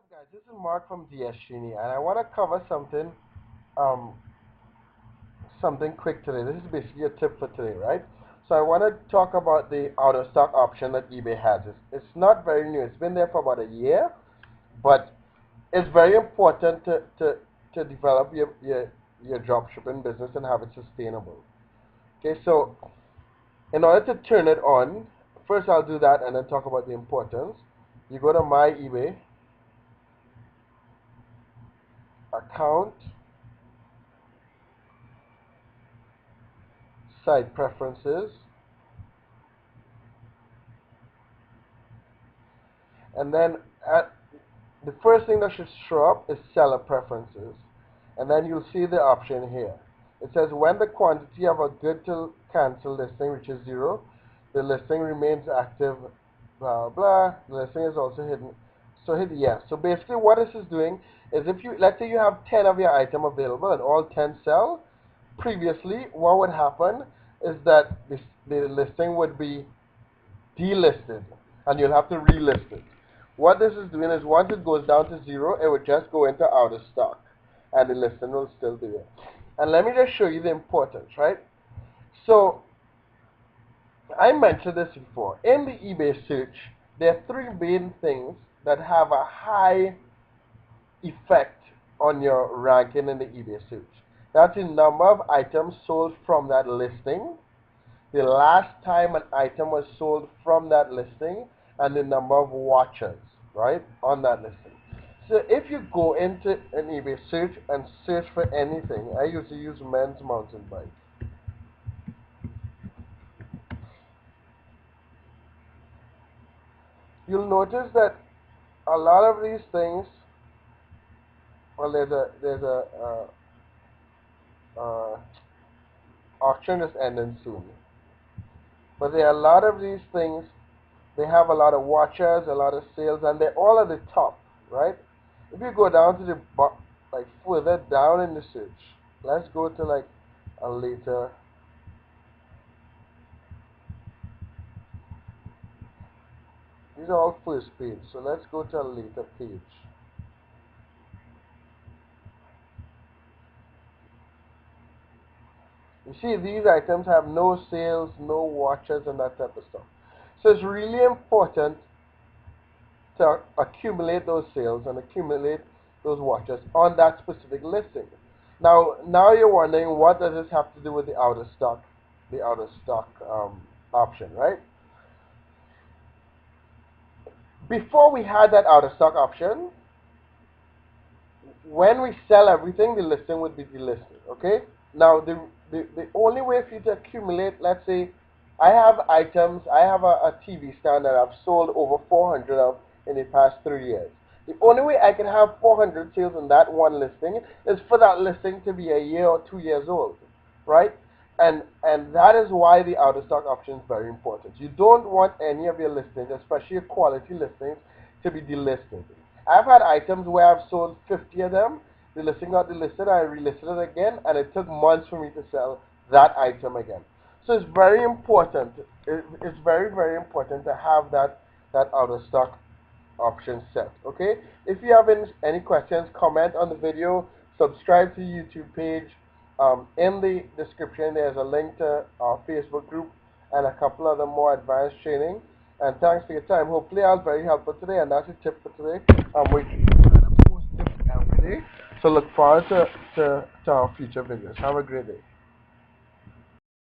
Guys? This is Mark from DSGenie, and I want to cover um, something quick today. This is basically a tip for today, right? So I want to talk about the out of stock option that eBay has. It's not very new. It's been there for about a year, but it's very important to develop your dropshipping business and have it sustainable. Okay, so in order to turn it on, first I'll do that and then talk about the importance. You go to my eBay account, site preferences, and then at the first thing that should show up is seller preferences, and then you'll see the option here. It says when the quantity of a good to cancel listing reaches zero, the listing remains active, blah blah. The listing is also hidden. So hit yes. So basically what this is doing is, if you, let's say you have 10 of your item available and all 10 sell, previously what would happen is that the listing would be delisted and you'll have to relist it. What this is doing is, once it goes down to zero, it would just go into out of stock and the listing will still be there. And let me just show you the importance, right? So I mentioned this before. In the eBay search, there are three main things that have a high effect on your ranking in the eBay search. That's the number of items sold from that listing, the last time an item was sold from that listing, and the number of watchers, right, on that listing. So if you go into an eBay search and search for anything, I usually use men's mountain bike. You'll notice that a lot of these things, well, there's a auction is ending soon, but there are a lot of these things. They have a lot of watchers, a lot of sales, and they're all at the top, right? If you go down to the like further down in the search, let's go to like a later. These are all first page, so let's go to a later page. You see, these items have no sales, no watchers, and that type of stuff. So it's really important to accumulate those sales and accumulate those watchers on that specific listing. Now you're wondering, what does this have to do with the out of stock option, right? Before we had that out of stock option, when we sell everything, the listing would be delisted. Okay. Now the only way for you to accumulate, let's say, I have items, I have a TV stand that I've sold over 400 of in the past 3 years. The only way I can have 400 sales in that one listing is for that listing to be a year or 2 years old, right? And that is why the out of stock option is very important. You don't want any of your listings, especially your quality listings, to be delisted. I've had items where I've sold 50 of them, the listing got delisted, I relisted it again, and it took months for me to sell that item again. So it's very important. It's very, very important to have that out of stock option set. Okay. If you have any questions, comment on the video. Subscribe to the YouTube page. In the description, there's a link to our Facebook group and a couple other more advanced training. And thanks for your time. Hopefully, I was very helpful today, and that's a tip for today. We try to post tips every day. So look forward to our future videos. Have a great day.